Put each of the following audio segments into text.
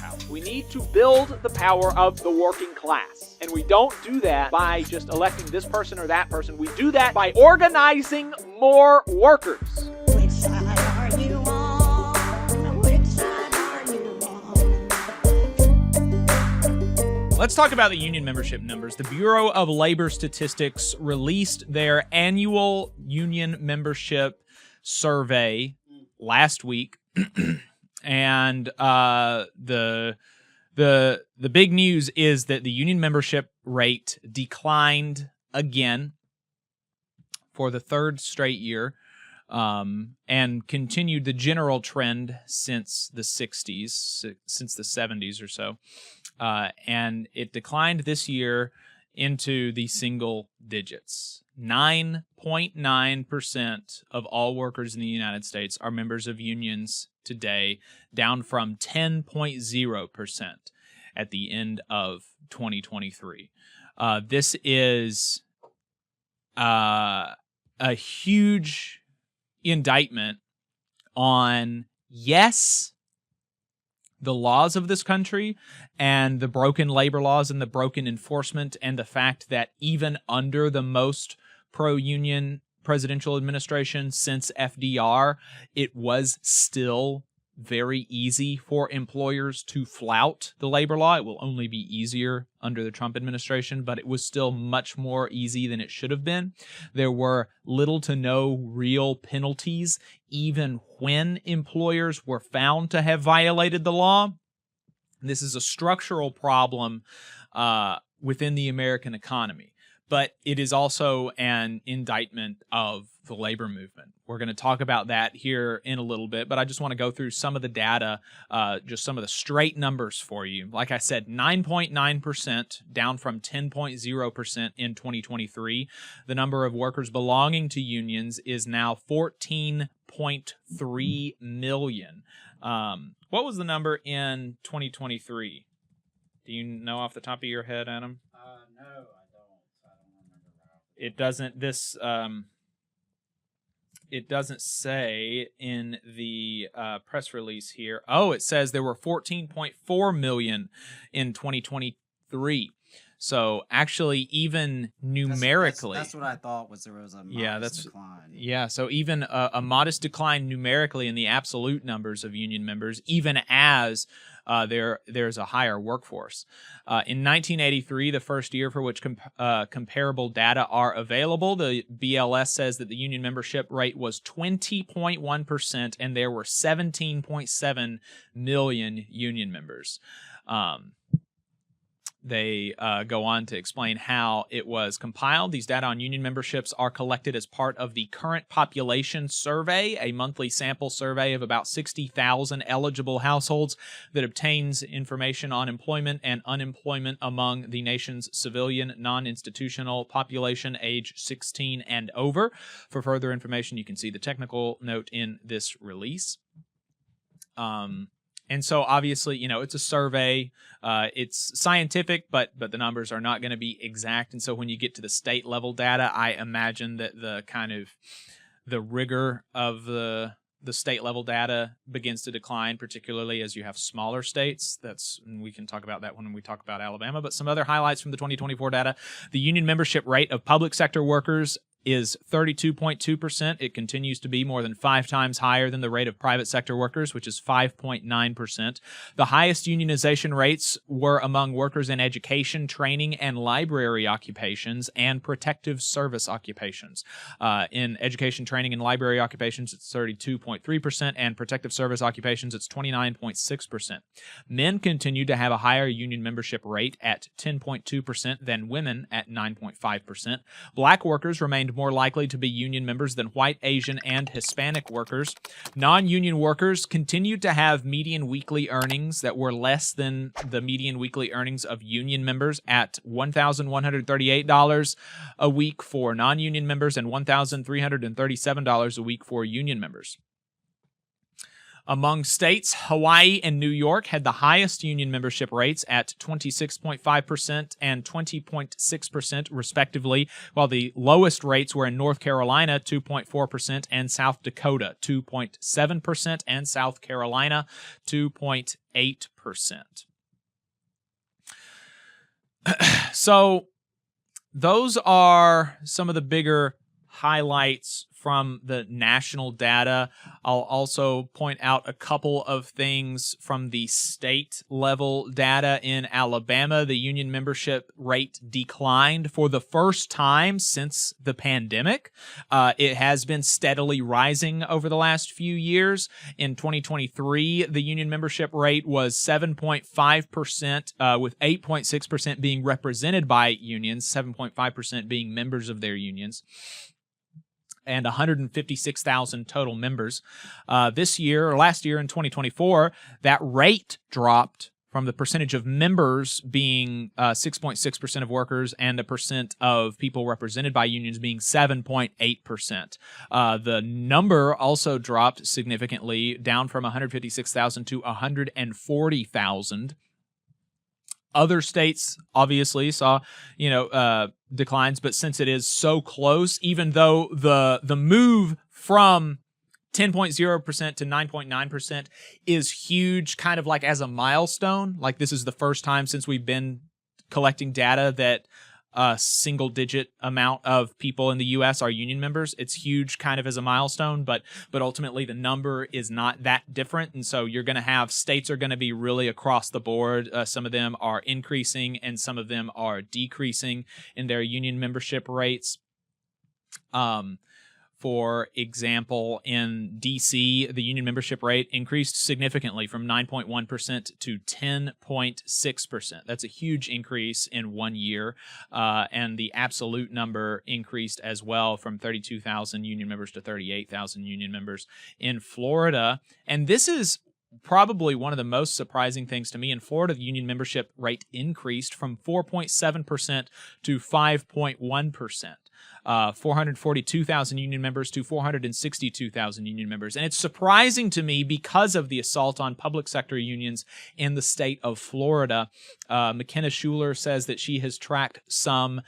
power. We need to build the power of the working class. And we don't do that by just electing this person or that person. We do that by organizing more workers. Which side are you on? Which side are you on? Let's talk about the union membership numbers. The Bureau of Labor Statistics released their annual union membership survey last week. And the big news is that the union membership rate declined again for the third straight year, and continued the general trend since the 70s or so. And it declined this year into the single digits. 9.9% of all workers in the United States are members of unions today, down from 10.0% at the end of 2023. This is a huge indictment on, yes, the laws of this country and the broken labor laws and the broken enforcement, and the fact that even under the most pro-union presidential administration since FDR, it was still very easy for employers to flout the labor law. It will only be easier under the Trump administration, but it was still much more easy than it should have been. There were little to no real penalties, even when employers were found to have violated the law. This is a structural problem within the American economy, but it is also an indictment of the labor movement. We're going to talk about that here in a little bit, but I just want to go through some of the data, just some of the straight numbers for you. Like I said, 9.9%, down from 10.0% in 2023. The number of workers belonging to unions is now 14.3 million. What was the number in 2023? Do you know off the top of your head, Adam? No, I don't remember that. It doesn't say in the press release here. Oh, it says there were 14.4 million in 2023. So actually, even numerically, that's what I thought was there was a modest decline. Yeah, so even a modest decline numerically in the absolute numbers of union members, even as there's a higher workforce. In 1983, the first year for which comparable data are available, the BLS says that the union membership rate was 20.1%, and there were 17.7 million union members. They go on to explain how it was compiled. These data on union memberships are collected as part of the Current Population Survey, a monthly sample survey of about 60,000 eligible households that obtains information on employment and unemployment among the nation's civilian, non-institutional population age 16 and over. For further information, you can see the technical note in this release. And so obviously, you know, it's a survey, it's scientific, but the numbers are not going to be exact. And so when you get to the state level data, I imagine that the rigor of the state level data begins to decline, particularly as you have smaller states. We can talk about that when we talk about Alabama. But some other highlights from the 2024 data: the union membership rate of public sector workers is 32.2%. It continues to be more than 5 times higher than the rate of private sector workers, which is 5.9%. The highest unionization rates were among workers in education, training, and library occupations and protective service occupations. In education, training, and library occupations, it's 32.3%, and protective service occupations, it's 29.6%. Men continue to have a higher union membership rate at 10.2% than women at 9.5%. Black workers remained more likely to be union members than white, Asian, and Hispanic workers. Non-union workers continued to have median weekly earnings that were less than the median weekly earnings of union members at $1,138 a week for non-union members and $1,337 a week for union members. Among states, Hawaii and New York had the highest union membership rates at 26.5% and 20.6% respectively, while the lowest rates were in North Carolina, 2.4%, and South Dakota, 2.7%, and South Carolina, 2.8%. So those are some of the bigger highlights from the national data. I'll also point out a couple of things from the state level data. In Alabama, the union membership rate declined for the first time since the pandemic. It has been steadily rising over the last few years. In 2023, the union membership rate was 7.5%, with 8.6% being represented by unions, 7.5% being members of their unions, and 156,000 total members. This year, or last year in 2024, that rate dropped from the percentage of members being 6.6% of workers and a percent of people represented by unions being 7.8%. The number also dropped significantly, down from 156,000 to 140,000. Other states obviously saw, declines, but since it is so close, even though the move from 10.0% to 9.9% is huge, kind of like as a milestone, like this is the first time since we've been collecting data that a single-digit amount of people in the U.S. are union members. It's huge kind of as a milestone, but ultimately the number is not that different, and so you're going to have states are going to be really across the board. Some of them are increasing, and some of them are decreasing in their union membership rates. For example, in D.C., the union membership rate increased significantly from 9.1% to 10.6%. That's a huge increase in 1 year, and the absolute number increased as well from 32,000 union members to 38,000 union members. In Florida, and this is probably one of the most surprising things to me, in Florida, the union membership rate increased from 4.7% to 5.1%. 442,000 union members to 462,000 union members. And it's surprising to me because of the assault on public sector unions in the state of Florida. McKenna Schuler says that she has tracked some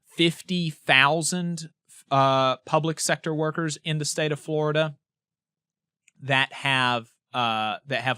50,000 public sector workers in the state of Florida that have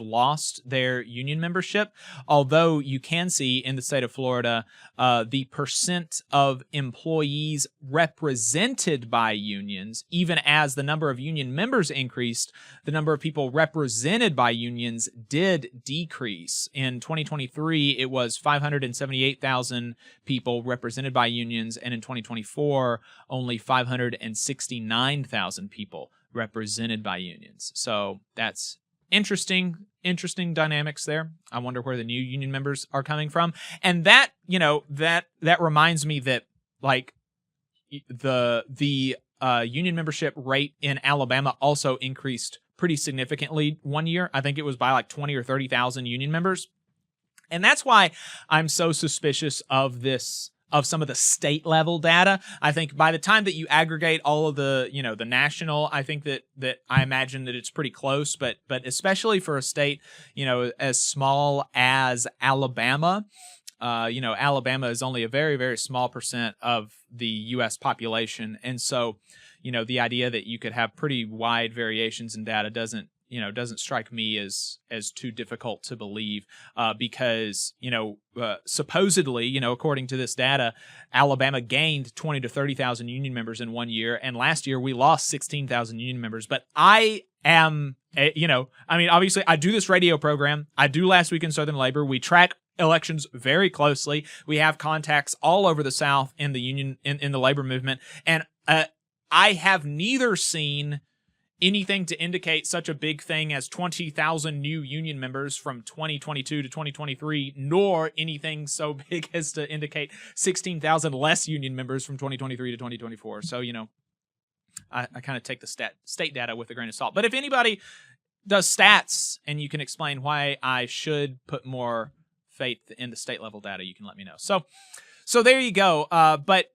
lost their union membership. Although you can see in the state of Florida, the percent of employees represented by unions, even as the number of union members increased, the number of people represented by unions did decrease. In 2023, it was 578,000 people represented by unions, and in 2024, only 569,000 people represented by unions. So that's interesting dynamics there. I wonder where the new union members are coming from. And that, that reminds me that like the union membership rate in Alabama also increased pretty significantly 1 year. I think it was by like 20 or 30,000 union members. And that's why I'm so suspicious of some of the state level data. I think by the time that you aggregate all of the, the national, I think that I imagine that it's pretty close, but especially for a state, as small as Alabama, Alabama is only a very, very small percent of the U.S. population. And so, the idea that you could have pretty wide variations in data doesn't strike me as too difficult to believe, because, supposedly, according to this data, Alabama gained 20 to 30,000 union members in 1 year, and last year we lost 16,000 union members. But I am, obviously I do this radio program. I do Last Week in Southern Labor. We track elections very closely. We have contacts all over the South in the union, in the labor movement, and I have neither seen anything to indicate such a big thing as 20,000 new union members from 2022 to 2023, nor anything so big as to indicate 16,000 less union members from 2023 to 2024. So, I kind of take the state data with a grain of salt. But if anybody does stats and you can explain why I should put more faith in the state level data, you can let me know. So there you go. But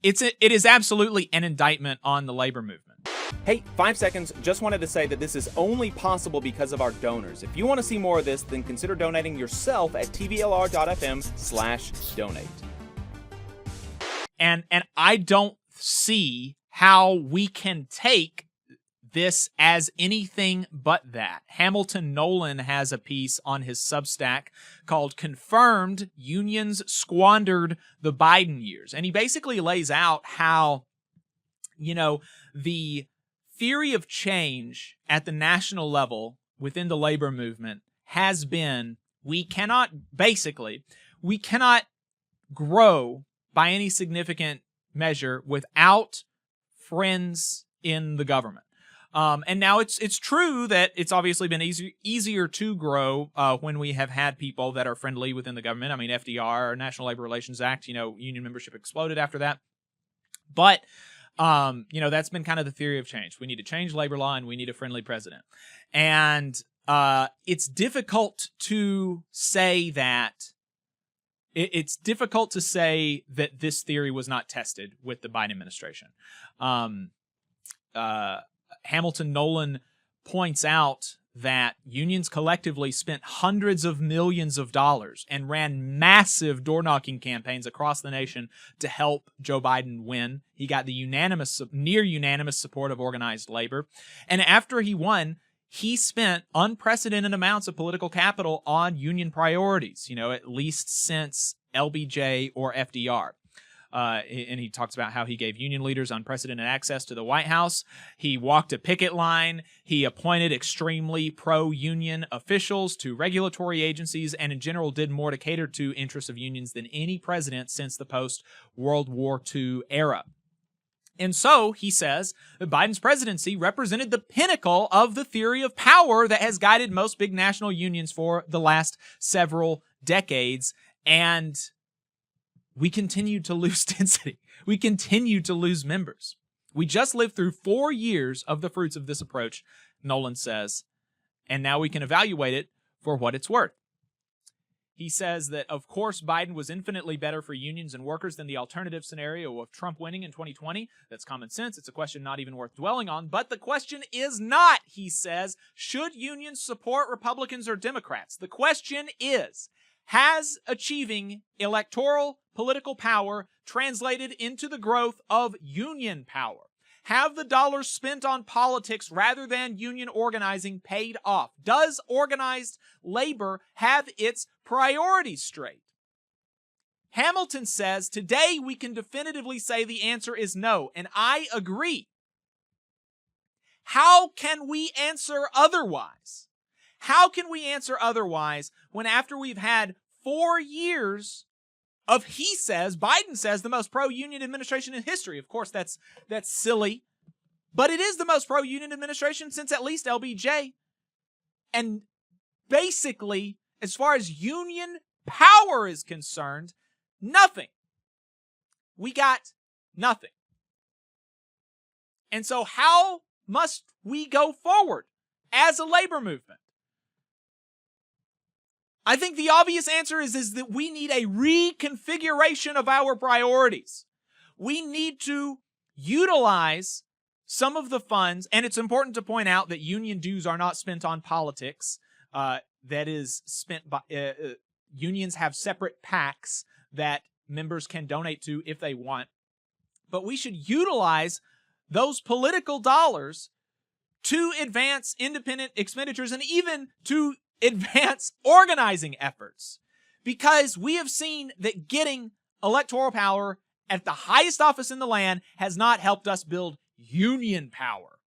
it is absolutely an indictment on the labor movement. Hey, 5 seconds, just wanted to say that this is only possible because of our donors. If you want to see more of this, then consider donating yourself at tvlr.fm/donate. And I don't see how we can take this as anything but that. Hamilton Nolan has a piece on his Substack called Confirmed Unions Squandered the Biden Years. And he basically lays out how, the theory of change at the national level within the labor movement has been we cannot grow by any significant measure without friends in the government. And now it's true that it's obviously been easier to grow when we have had people that are friendly within the government. I mean, FDR, National Labor Relations Act, union membership exploded after that. But, that's been kind of the theory of change. We need to change labor law and we need a friendly president. And it's difficult to say that it's difficult to say that this theory was not tested with the Biden administration. Hamilton Nolan points out that unions collectively spent hundreds of millions of dollars and ran massive door-knocking campaigns across the nation to help Joe Biden win. He got the near unanimous support of organized labor. And after he won, he spent unprecedented amounts of political capital on union priorities, at least since LBJ or FDR. And he talks about how he gave union leaders unprecedented access to the White House. He walked a picket line. He appointed extremely pro-union officials to regulatory agencies and in general did more to cater to interests of unions than any president since the post-World War II era. And so, he says, that Biden's presidency represented the pinnacle of the theory of power that has guided most big national unions for the last several decades. And we continue to lose density. We continue to lose members. We just lived through 4 years of the fruits of this approach, Nolan says, and now we can evaluate it for what it's worth. He says that, of course, Biden was infinitely better for unions and workers than the alternative scenario of Trump winning in 2020. That's common sense. It's a question not even worth dwelling on. But the question is not, he says, should unions support Republicans or Democrats? The question is, has achieving electoral political power translated into the growth of union power? Have the dollars spent on politics rather than union organizing paid off? Does organized labor have its priorities straight? Hamilton says today we can definitively say the answer is no, and I agree. How can we answer otherwise? How can we answer otherwise when after we've had 4 years of, Biden says, the most pro-union administration in history? Of course, that's silly, but it is the most pro-union administration since at least LBJ. And basically, as far as union power is concerned, nothing. We got nothing. And so how must we go forward as a labor movement? I think the obvious answer is that we need a reconfiguration of our priorities. We need to utilize some of the funds, and it's important to point out that union dues are not spent on politics. That is spent by unions have separate PACs that members can donate to if they want. But we should utilize those political dollars to advance independent expenditures and even to advance organizing efforts, because we have seen that getting electoral power at the highest office in the land has not helped us build union power.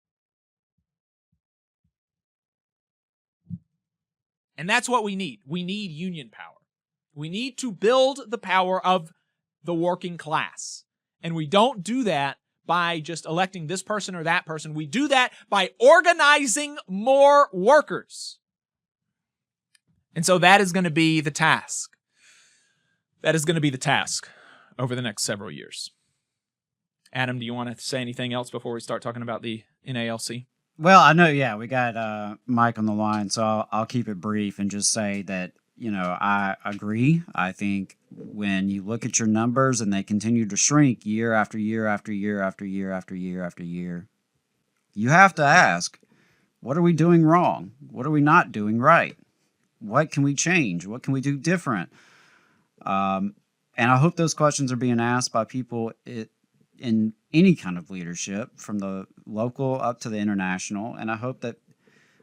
And that's what we need. We need union power. We need to build the power of the working class. And we don't do that by just electing this person or that person. We do that by organizing more workers. And so that is going to be the task. That is going to be the task over the next several years. Adam, do you want to say anything else before we start talking about the NALC? Well, I know, yeah, we got Mike on the line, so I'll keep it brief and just say that, I agree. I think when you look at your numbers and they continue to shrink year after year after year after year after year after year, you have to ask, what are we doing wrong? What are we not doing right? What can we change? What can we do different? And I hope those questions are being asked by people in any kind of leadership, from the local up to the international. And I hope that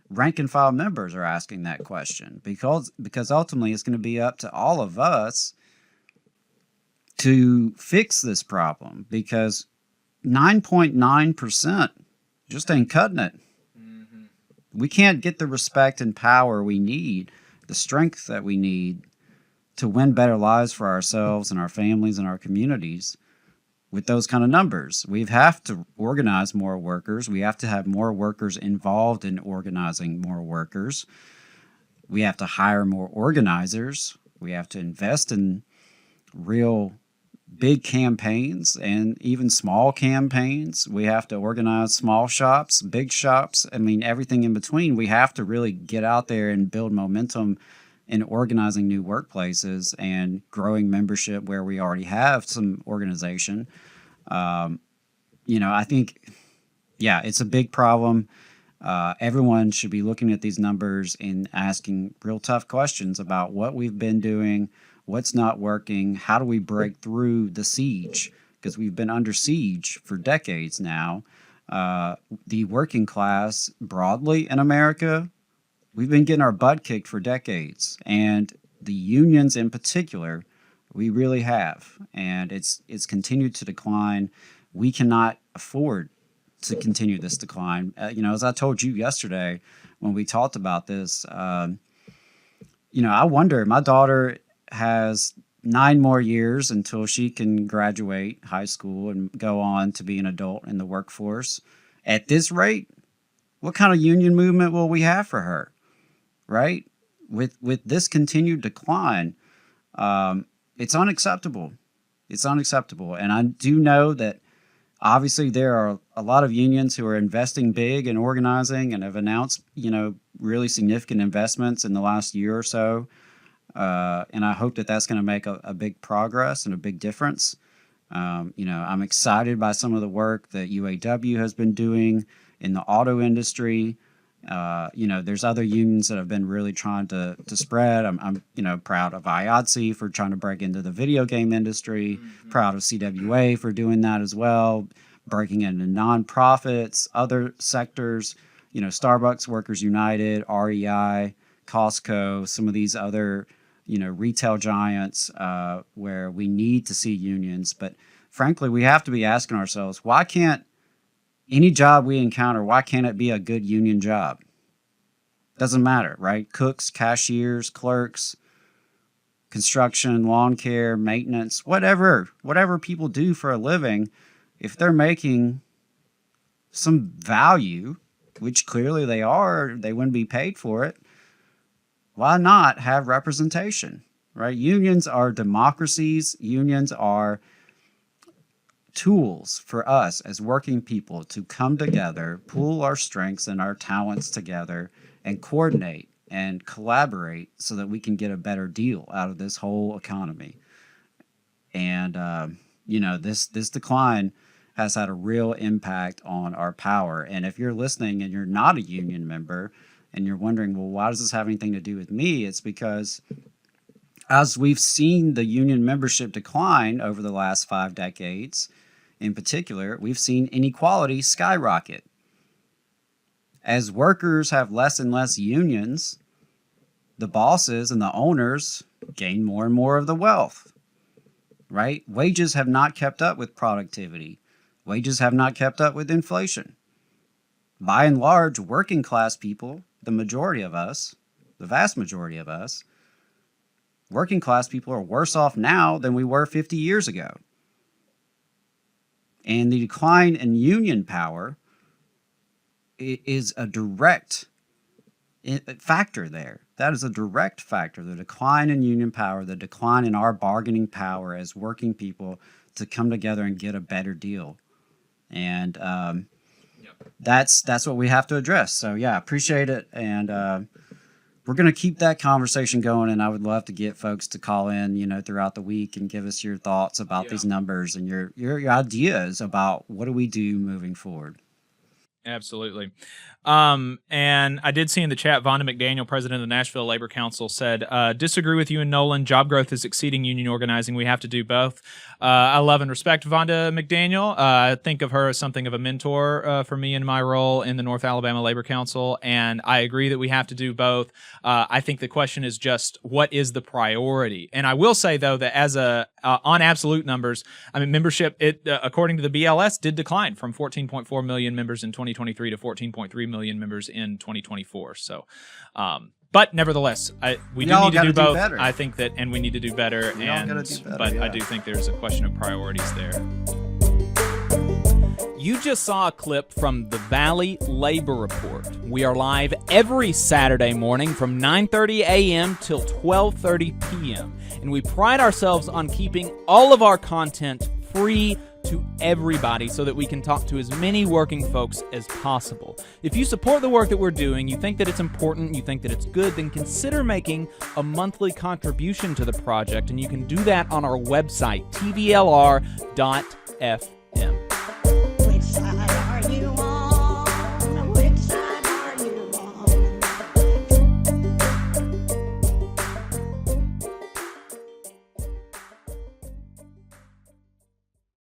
rank and file members are asking that question, because ultimately it's going to be up to all of us to fix this problem, because 9.9% just ain't cutting it. We can't get the respect and power we need, the strength that we need to win better lives for ourselves and our families and our communities with those kind of numbers. We have to organize more workers. We have to have more workers involved in organizing more workers. We have to hire more organizers. We have to invest in real big campaigns and even small campaigns. We have to organize small shops, big shops. I mean, everything in between. We have to really get out there and build momentum in organizing new workplaces and growing membership where we already have some organization. I think, it's a big problem. Everyone should be looking at these numbers and asking real tough questions about what we've been doing, what's not working, how do we break through the siege? Because we've been under siege for decades now. The working class broadly in America, we've been getting our butt kicked for decades. And the unions in particular, we really have. And it's continued to decline. We cannot afford to continue this decline. As I told you yesterday when we talked about this, I wonder, my daughter has 9 more years until she can graduate high school and go on to be an adult in the workforce. At this rate, what kind of union movement will we have for her, right? With this continued decline, it's unacceptable. It's unacceptable. And I do know that obviously there are a lot of unions who are investing big in organizing and have announced, really significant investments in the last year or so. And I hope that that's going to make a big progress and a big difference. I'm excited by some of the work that UAW has been doing in the auto industry. There's other unions that have been really trying to spread. I'm proud of IATSE for trying to break into the video game industry. Proud of CWA for doing that as well, breaking into nonprofits, other sectors. Starbucks Workers United, REI, Costco, some of these other retail giants where we need to see unions. But frankly, we have to be asking ourselves, why can't any job we encounter, why can't it be a good union job? Doesn't matter, right? Cooks, cashiers, clerks, construction, lawn care, maintenance, whatever people do for a living, if they're making some value, which clearly they are, they wouldn't be paid for it, why not have representation, right? Unions are democracies. Unions are tools for us as working people to come together, pool our strengths and our talents together, and coordinate and collaborate so that we can get a better deal out of this whole economy. And, this decline has had a real impact on our power. And if you're listening and you're not a union member and you're wondering, well, why does this have anything to do with me? It's because as we've seen the union membership decline over the last 5 decades, in particular, we've seen inequality skyrocket. As workers have less and less unions, the bosses and the owners gain more and more of the wealth, right? Wages have not kept up with productivity. Wages have not kept up with inflation. By and large, working class people, the majority of us, the vast majority of us, working class people are worse off now than we were 50 years ago. And the decline in union power is a direct factor there. That is a direct factor. The decline in union power, the decline in our bargaining power as working people to come together and get a better deal. And that's what we have to address. So, yeah, appreciate it. And we're going to keep that conversation going. And I would love to get folks to call in, throughout the week and give us your thoughts about these numbers and your ideas about what do we do moving forward. Absolutely. And I did see in the chat, Vonda McDaniel, president of the Nashville Labor Council, said, disagree with you and Nolan. Job growth is exceeding union organizing. We have to do both. I love and respect Vonda McDaniel. I think of her as something of a mentor for me in my role in the North Alabama Labor Council, and I agree that we have to do both. I think the question is just, what is the priority? And I will say, though, that as on absolute numbers, I mean, membership, according to the BLS, did decline from 14.4 million members in 2023 to 14.3 million members in 2024. So, but nevertheless, we do need to do both. Better. I think that, and we need to do better. We all gotta do better, but yeah. I do think there's a question of priorities there. You just saw a clip from the Valley Labor Report. We are live every Saturday morning from 9:30 a.m. till 12:30 p.m. And we pride ourselves on keeping all of our content free to everybody so that we can talk to as many working folks as possible. If you support the work that we're doing, you think that it's important, you think that it's good, then consider making a monthly contribution to the project, and you can do that on our website, tvlr.fm.